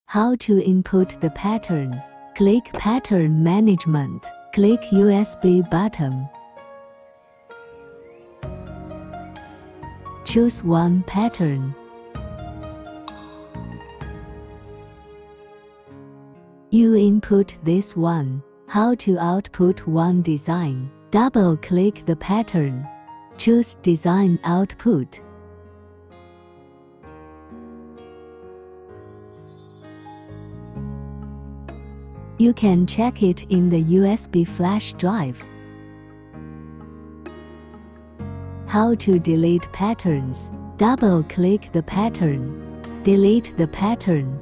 How to input the pattern. Click Pattern Management. Click USB button. Choose one pattern. You input this one. How to output one design. Double-click the pattern. Choose Design Output. You can check it in the USB flash drive. How to delete patterns. Double-click the pattern. Delete the pattern.